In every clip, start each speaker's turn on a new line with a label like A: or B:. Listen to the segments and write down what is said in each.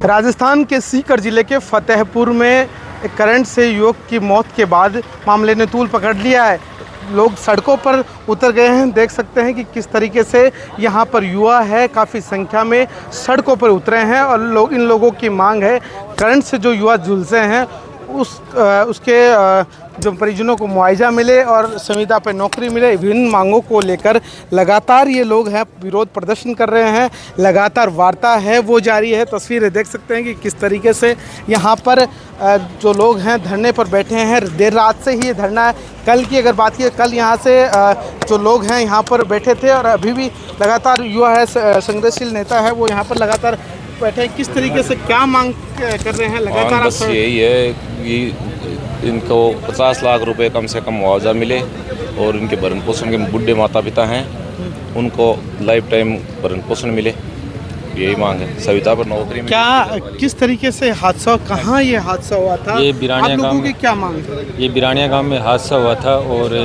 A: राजस्थान के सीकर जिले के फतेहपुर में करंट से युवक की मौत के बाद मामले ने तूल पकड़ लिया है। लोग सड़कों पर उतर गए हैं। देख सकते हैं कि किस तरीके से यहाँ पर युवा है काफ़ी संख्या में सड़कों पर उतरे हैं और इन लोगों की मांग है करंट से जो युवा झुलसे हैं उसके जो परिजनों को मुआवजा मिले और संविदा पर नौकरी मिले। विभिन्न मांगों को लेकर लगातार ये लोग हैं विरोध प्रदर्शन कर रहे हैं। लगातार वार्ता है वो जारी है। तस्वीरें देख सकते हैं कि किस तरीके से यहाँ पर जो लोग हैं धरने पर बैठे हैं। देर रात से ही ये धरना है। कल की अगर बात की कल यहाँ से जो लोग हैं यहाँ पर बैठे थे और अभी भी लगातार युवा है संघर्षशील नेता है वो यहाँ पर लगातार बैठे हैं। किस तरीके से क्या मांग कर रहे हैं लगातार?
B: बस यही है कि इनको 50 लाख रुपए कम से कम मुआवजा मिले और इनके भरण पोषण के बुढ़े माता पिता हैं उनको लाइफ टाइम भरण पोषण मिले, यही मांग है। सविता पर नौकरी में
A: क्या किस तरीके से हादसा, कहाँ ये हादसा हुआ था?
C: ये बिरानिया गांव में
A: क्या मांग है?
C: ये बिरानिया गांव में हादसा हुआ था और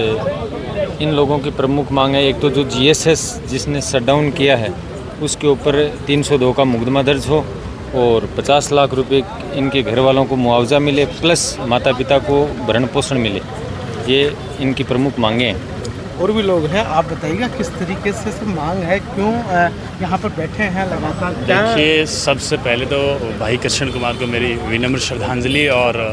C: इन लोगों की प्रमुख मांग है एक तो जो जीएसएस जिसने शटडाउन किया है उसके ऊपर 302 का मुकदमा दर्ज हो और 50 लाख रुपए इनके घर वालों को मुआवजा मिले प्लस माता पिता को भरण पोषण मिले, ये इनकी प्रमुख मांगे हैं।
A: और भी लोग हैं, आप बताइएगा किस तरीके से मांग है, क्यों यहाँ पर बैठे हैं लगातार?
D: देखिए, सबसे पहले तो भाई कृष्ण कुमार को मेरी विनम्र श्रद्धांजलि और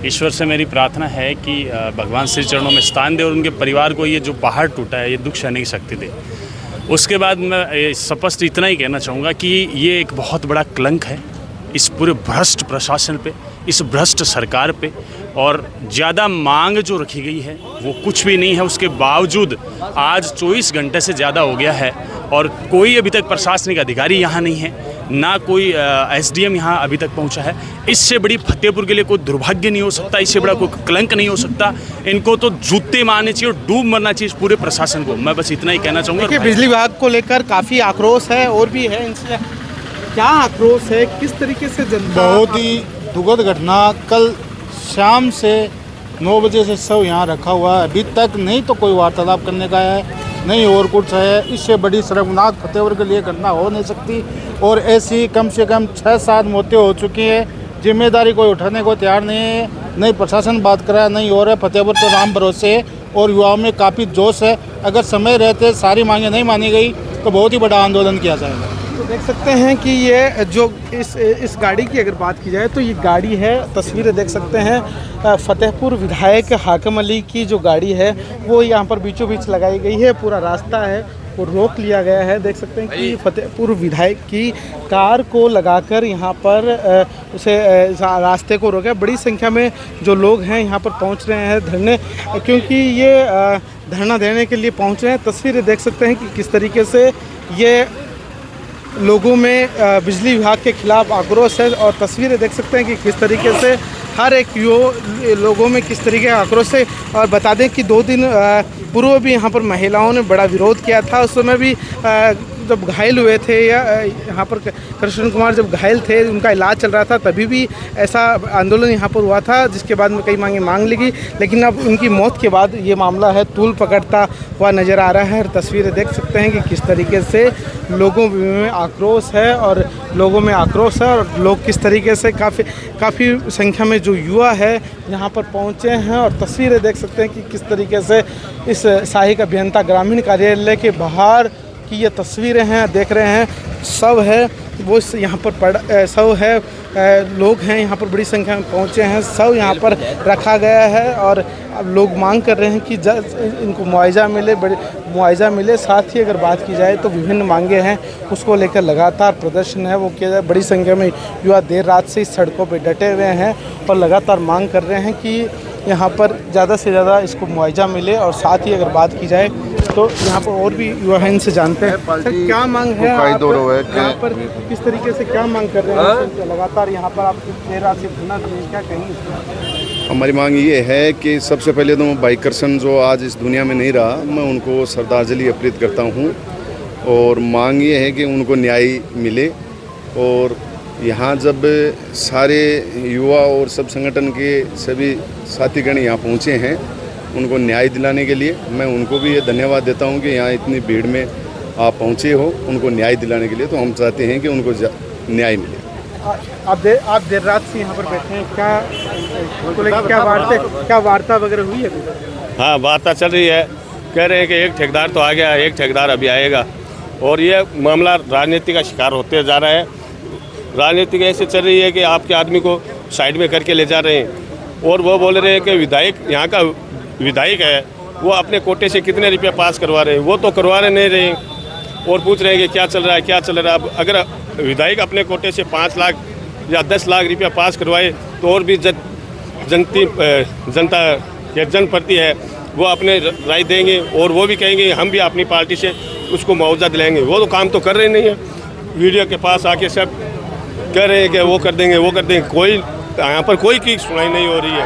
D: ईश्वर से मेरी प्रार्थना है कि भगवान श्री चरणों में स्थान दे और उनके परिवार को ये जो पहाड़ टूटा है ये दुख सहने की शक्ति दे। उसके बाद मैं स्पष्ट इतना ही कहना चाहूँगा कि ये एक बहुत बड़ा कलंक है इस पूरे भ्रष्ट प्रशासन पे, इस भ्रष्ट सरकार पे। और ज़्यादा मांग जो रखी गई है वो कुछ भी नहीं है। उसके बावजूद आज 24 घंटे से ज़्यादा हो गया है और कोई अभी तक प्रशासनिक अधिकारी यहाँ नहीं है, ना कोई एसडीएम यहाँ अभी तक पहुँचा है। इससे बड़ी फतेहपुर के लिए कोई दुर्भाग्य नहीं हो सकता, इससे बड़ा कोई कलंक नहीं हो सकता। इनको तो जूते मारने चाहिए और डूब मरना चाहिए इस पूरे प्रशासन को। मैं बस इतना ही कहना चाहूँगा।
A: बिजली विभाग को लेकर काफ़ी आक्रोश है और भी है, इनसे क्या आक्रोश है, किस तरीके से जनता?
E: बहुत ही दुखद घटना। कल शाम से 9 बजे से सब यहाँ रखा हुआ है, अभी तक नहीं तो कोई वार्तालाप करने का है नहीं और कुछ है। इससे बड़ी शर्मनाक फतेहपुर के लिए घटना हो नहीं सकती और ऐसी कम से कम 6-7 मौतें हो चुकी हैं। जिम्मेदारी कोई उठाने को तैयार नहीं है, नहीं प्रशासन बात कर रहा है नहीं और है। फतेहपुर तो राम भरोसे और युवाओं में काफ़ी जोश है। अगर समय रहते सारी मांगें नहीं मानी गई तो बहुत ही बड़ा आंदोलन किया जाएगा।
A: तो देख सकते हैं कि ये जो इस गाड़ी की अगर बात की जाए तो ये गाड़ी है, तस्वीरें देख सकते हैं फतेहपुर विधायक हाकिम अली की जो गाड़ी है वो यहाँ पर बीचों बीच लगाई गई है। पूरा रास्ता है वो रोक लिया गया है। देख सकते हैं कि फतेहपुर विधायक की कार को लगाकर यहाँ पर उसे रास्ते को रोका। बड़ी संख्या में जो लोग हैं यहाँ पर पहुँच रहे हैं धरने, क्योंकि ये धरना देने के लिए पहुँच रहे हैं। तस्वीरें देख सकते हैं कि किस तरीके से ये लोगों में बिजली विभाग के खिलाफ आक्रोश है और तस्वीरें देख सकते हैं कि किस तरीके से हर एक लोगों में किस तरीके का आक्रोश है। और बता दें कि 2 दिन पूर्व भी यहाँ पर महिलाओं ने बड़ा विरोध किया था। उस समय भी जब घायल हुए थे या यहाँ पर कृष्ण कुमार जब घायल थे उनका इलाज चल रहा था तभी भी ऐसा आंदोलन यहाँ पर हुआ था, जिसके बाद में कई मांगें मांग ली गई। लेकिन अब उनकी मौत के बाद ये मामला है तूल पकड़ता हुआ नज़र आ रहा है। तस्वीरें देख सकते हैं कि किस तरीके से लोगों में आक्रोश है और लोग किस तरीके से काफ़ी संख्या में जो युवा है यहाँ पर पहुँचे हैं। और तस्वीरें देख सकते हैं कि किस तरीके से इस सहायक अभियंता ग्रामीण कार्यालय के बाहर की ये तस्वीरें हैं, देख रहे हैं सब है वो यहाँ पर सब है, लोग हैं यहाँ पर बड़ी संख्या में पहुँचे हैं, सब यहाँ पर रखा गया है। और अब लोग मांग कर रहे हैं कि इनको मुआवजा मिले। साथ ही अगर बात की जाए तो विभिन्न मांगे हैं उसको लेकर लगातार प्रदर्शन है वो किया जाए। बड़ी संख्या में युवा देर रात से इस सड़कों पर डटे हुए हैं और लगातार मांग कर रहे हैं कि यहाँ पर ज़्यादा से ज़्यादा इसको मुआवजा मिले। और साथ ही अगर बात की जाए तो यहाँ पर और भी युवा हैं, इनसे जानते हैं सर क्या मांग है आप यहाँ पर, किस तरीके से क्या मांग कर रहे हैं? लगातार यहाँ पर आप देर रात से धरना दे रहे हैं, क्या कहेंगे?
F: हमारी मांग ये है कि सबसे पहले तो भाई करसन जो आज इस दुनिया में नहीं रहा, मैं उनको श्रद्धांजलि अर्पित करता हूँ। और मांग ये है कि उनको न्याय मिले। और यहाँ जब सारे युवा और सब संगठन के सभी साथीगण यहाँ पहुँचे हैं उनको न्याय दिलाने के लिए, मैं उनको भी ये धन्यवाद देता हूँ कि यहाँ इतनी भीड़ में आप पहुँचे हो उनको न्याय दिलाने के लिए। तो हम चाहते हैं कि उनको न्याय मिले।
A: आप देर रात से यहाँ पर बैठे हैं, क्या वार्ता वगैरह हुई है?
G: हाँ, वार्ता चल रही है। कह रहे हैं कि एक ठेकेदार तो आ गया, एक ठेकेदार अभी आएगा। और ये मामला राजनीति का शिकार होते जा रहा है। राजनीति ऐसे चल रही है कि आपके आदमी को साइड में करके ले जा रहे हैं। और वो बोल रहे हैं कि विधायक, यहाँ का विधायक है, वो अपने कोटे से कितने रुपये पास करवा रहे हैं, वो तो करवा रहे नहीं रहे। और पूछ रहे हैं कि क्या चल रहा है, क्या चल रहा है। अब अगर विधायक अपने कोटे से 5 लाख या 10 लाख रुपया पास करवाए तो और भी जनता या जनप्रति है वो अपने राय देंगे और वो भी कहेंगे हम भी अपनी पार्टी से उसको मुआवजा दिलाएंगे। वो तो काम तो कर रहे नहीं है। वीडियो के पास आके सब कह रहे हैं कि वो कर देंगे, वो कर देंगे। कोई यहाँ पर कोई की सुनाई नहीं हो रही है।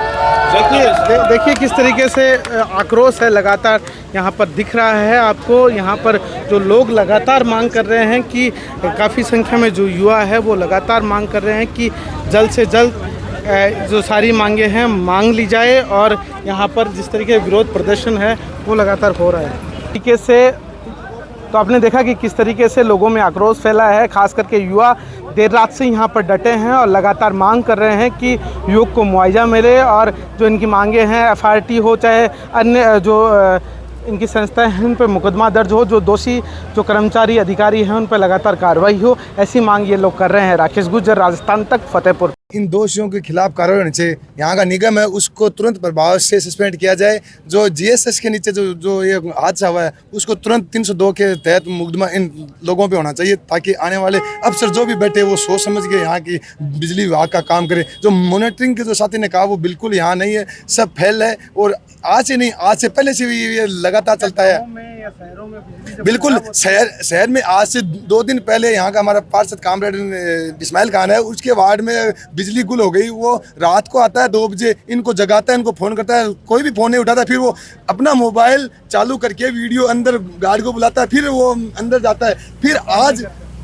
A: देखिए किस तरीके से आक्रोश है लगातार यहाँ पर दिख रहा है आपको। यहाँ पर जो लोग लगातार मांग कर रहे हैं कि काफ़ी संख्या में जो युवा है वो लगातार मांग कर रहे हैं कि जल्द से जल्द जो सारी मांगे हैं मांग ली जाए। और यहाँ पर जिस तरीके विरोध प्रदर्शन है वो लगातार हो रहा है तरीके से। तो आपने देखा कि किस तरीके से लोगों में आक्रोश फैला है, खास करके युवा देर रात से यहाँ पर डटे हैं और लगातार मांग कर रहे हैं कि युवक को मुआवजा मिले। और जो इनकी मांगे हैं FRT हो चाहे अन्य जो इनकी संस्थाएं हैं उन पर मुकदमा दर्ज हो, जो दोषी जो कर्मचारी अधिकारी हैं उन पर लगातार कार्रवाई हो, ऐसी मांग ये लोग कर रहे हैं। राकेश गुज्जर, राजस्थान तक, फतेहपुर।
H: इन दोषियों के खिलाफ कार्रवाई होनी चाहिए। यहाँ का निगम है उसको तुरंत प्रभाव से सस्पेंड किया जाए। जो GSS के नीचे जो ये हादसा हुआ है उसको तुरंत 302 के तहत मुकदमा इन लोगों पे होना चाहिए, ताकि आने वाले अफसर जो भी बैठे वो सोच समझ के यहाँ की बिजली विभाग का काम करे। जो मॉनिटरिंग के जो साथी ने कहा वो बिल्कुल यहाँ नहीं है, सब फैल है। और आज से नहीं, आज से पहले से भी ये लगातार चलता है। बिल्कुल शहर में आज से 2 दिन पहले यहाँ का हमारा पार्षद कामरेड इस्माइल खान है, उसके वार्ड में बिजली गुल हो गई। वो रात को आता है 2 बजे, इनको जगाता है, इनको फ़ोन करता है, कोई भी फ़ोन नहीं उठाता। फिर वो अपना मोबाइल चालू करके वीडियो अंदर गार्ड को बुलाता है, फिर वो अंदर जाता है। फिर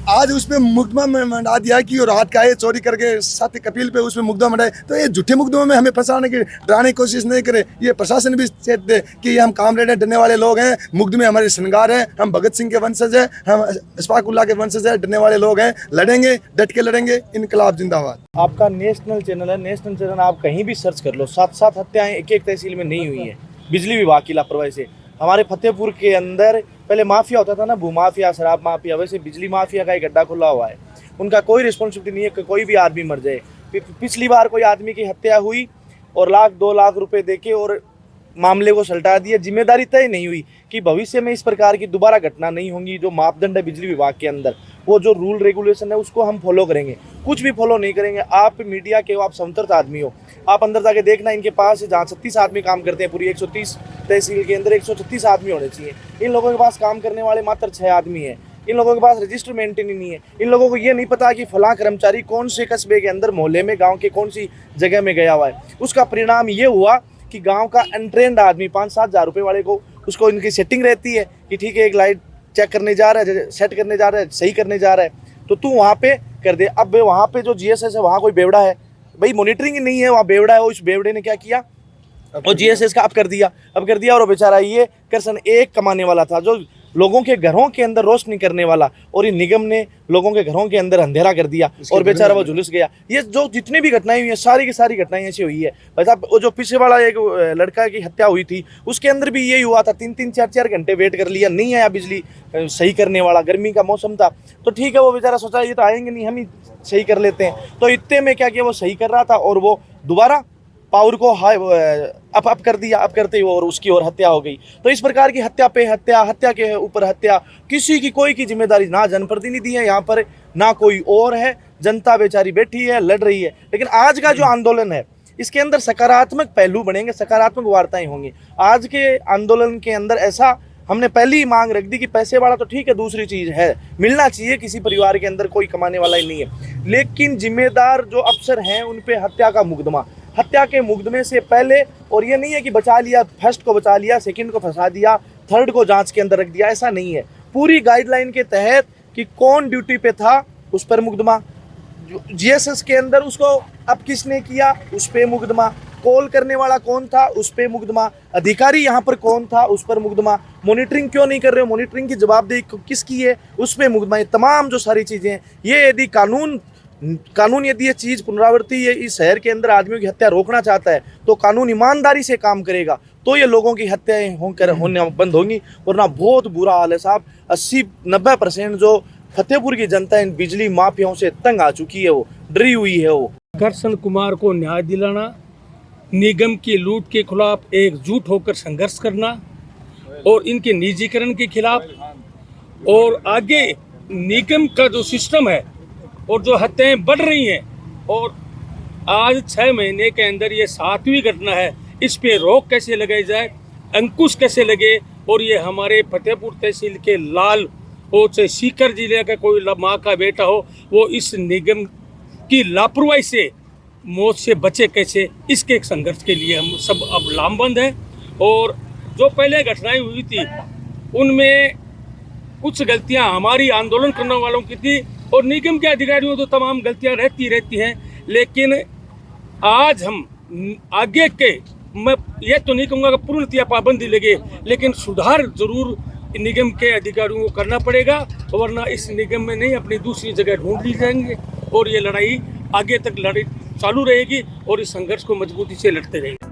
H: आज उसमें मुकदमा में मंडा दिया कि वो रात का है चोरी करके साथी कपिल पे उसमें मुकदमा मंडाए। तो ये झूठे मुकदमे में हमें फंसाने की डराने की कोशिश नहीं करे। ये प्रशासन भी चेत दे कि ये हम कामरेड हैं, डरने वाले लोग हैं, मुकदमे हमारे श्रृंगार हैं, हम भगत सिंह के वंशज हैं, हम इशफाकुल्लाह के वंशज हैं, डरने वाले लोग हैं, लड़ेंगे, डट के लड़ेंगे। इनकलाब जिंदाबाद।
I: आपका नेशनल चैनल है, नेशनल चैनल आप कहीं भी सर्च कर लो, 7 हत्याएं एक तहसील में नहीं हुई है बिजली विभाग की लापरवाही से। हमारे फतेहपुर के अंदर पहले माफिया होता था ना, भू माफिया, शराब माफिया, वैसे बिजली माफिया का एक गड्ढा खुला हुआ है। उनका कोई रिस्पॉन्सिबिलिटी नहीं है कि कोई भी आदमी मर जाए। पिछली बार कोई आदमी की हत्या हुई और 1-2 लाख रुपए देके और मामले को सलटा दिया। जिम्मेदारी तय नहीं हुई कि भविष्य में इस प्रकार की दोबारा घटना नहीं होंगी। जो मापदंड है बिजली विभाग के अंदर, वो जो रूल रेगुलेशन है उसको हम फॉलो करेंगे। कुछ भी फॉलो नहीं करेंगे। आप मीडिया के हो, आप संतर्त आदमी हो, आप अंदर जाके देखना इनके पास जहाँ 36 आदमी काम करते हैं, पूरी 130 तहसील के अंदर 136 आदमी होने चाहिए। इन लोगों के पास काम करने वाले मात्र 6 आदमी हैं। इन लोगों के पास रजिस्टर मेंटेन नहीं है। इन लोगों को ये नहीं पता कि फलां कर्मचारी कौन से कस्बे के अंदर, मोहल्ले में, गाँव के कौन सी जगह में गया हुआ है। उसका परिणाम ये हुआ कि गांव का अनट्रेंड आदमी 5-7 हज़ार रुपये वाले को, उसको इनकी सेटिंग रहती है कि ठीक है एक लाइट चेक करने जा रहा है, सेट करने जा रहा है, सही करने जा रहा है, तो तू वहाँ पे कर दे। अब वहाँ पे जो GSS है वहाँ कोई बेवड़ा है भाई, मॉनिटरिंग ही नहीं है, वहाँ बेवड़ा है। उस बेवड़े ने क्या किया, और GSS का अब कर दिया। और वो बेचारा ये कर्सन 1 कमाने वाला था, जो लोगों के घरों के अंदर रोशनी करने वाला, और ये निगम ने लोगों के घरों के अंदर अंधेरा कर दिया और बेचारा वो झुलस गया। ये जो जितनी भी घटनाएं हुई हैं सारी की सारी घटनाएं ऐसी हुई है। भाई साहब, वो जो पीछे वाला एक लड़का की हत्या हुई थी उसके अंदर भी यही हुआ था। 3-3, 4-4 घंटे वेट कर लिया, नहीं आया बिजली सही करने वाला। गर्मी का मौसम था तो ठीक है, वो बेचारा सोचा ये तो आएंगे नहीं, हम ही सही कर लेते हैं। तो इतने में क्या किया, वो सही कर रहा था और वो दोबारा पावर को हाई अप कर दिया। अप करते ही और उसकी और हत्या हो गई। तो इस प्रकार की हत्या पे हत्या, हत्या के ऊपर हत्या, किसी की कोई की जिम्मेदारी ना जनप्रतिनिधि है यहाँ पर, ना कोई और है। जनता बेचारी बैठी है, लड़ रही है। लेकिन आज का जो आंदोलन है इसके अंदर सकारात्मक पहलू बनेंगे, सकारात्मक वार्ताएं होंगी। आज के आंदोलन के अंदर ऐसा हमने पहली ही मांग रख दी कि पैसे वाला तो ठीक है, दूसरी चीज़ है मिलना चाहिए, किसी परिवार के अंदर कोई कमाने वाला ही नहीं है, लेकिन जिम्मेदार जो अफसर हैं उन पे हत्या का मुकदमा, हत्या के मुकदमे से पहले, और ये नहीं है कि बचा लिया, फर्स्ट को बचा लिया, सेकंड को फंसा दिया, थर्ड को जांच के अंदर रख दिया, ऐसा नहीं है। पूरी गाइडलाइन के तहत कि कौन ड्यूटी पे था उस पर मुकदमा, जीएसएस के अंदर उसको अब किसने किया उस पे मुकदमा, कॉल करने वाला कौन था उस पे मुकदमा, अधिकारी यहाँ पर कौन था उस पर मुकदमा, मॉनिटरिंग क्यों नहीं कर रहे हो, मॉनिटरिंग की जवाबदेही किसकी है उस पे मुकदमा। ये तमाम जो सारी चीज़ें हैं, ये यदि कानून यदि ये चीज़ पुनरावृत्ति, ये इस शहर के अंदर आदमियों की हत्या रोकना चाहता है तो कानून ईमानदारी से काम करेगा तो ये लोगों की हत्याएं होने बंद होंगी, वरना बहुत बुरा हाल है साहब। 80-90% जो फतेहपुर की जनता इन बिजली माफियाओं से तंग आ चुकी है, वो डरी हुई है। वो
J: करशन कुमार को न्याय दिलाना, निगम की लूट के खिलाफ एकजुट होकर संघर्ष करना और इनके निजीकरण के खिलाफ, और आगे निगम का जो सिस्टम है और जो हत्याएं बढ़ रही हैं, और आज 6 महीने के अंदर ये 7वीं घटना है, इस पे रोक कैसे लगाई जाए, अंकुश कैसे लगे, और ये हमारे फतेहपुर तहसील के लाल हो चाहे सीकर जिले का कोई माँ का बेटा हो, वो इस निगम की लापरवाही से मौत से बचे कैसे, इसके एक संघर्ष के लिए हम सब अब लामबंद हैं। और जो पहले घटनाएं हुई थी उनमें कुछ गलतियां हमारी आंदोलन करने वालों की थी, और निगम के अधिकारियों तो तमाम गलतियां रहती हैं, लेकिन आज हम आगे के, मैं ये तो नहीं कहूँगा कि पूर्णतया पाबंदी लगे, लेकिन सुधार जरूर निगम के अधिकारियों को करना पड़ेगा, वरना इस निगम में नहीं अपनी दूसरी जगह ढूंढ ली जाएंगे, और ये लड़ाई आगे तक चालू रहेगी और इस संघर्ष को मजबूती से लड़ते रहेंगे।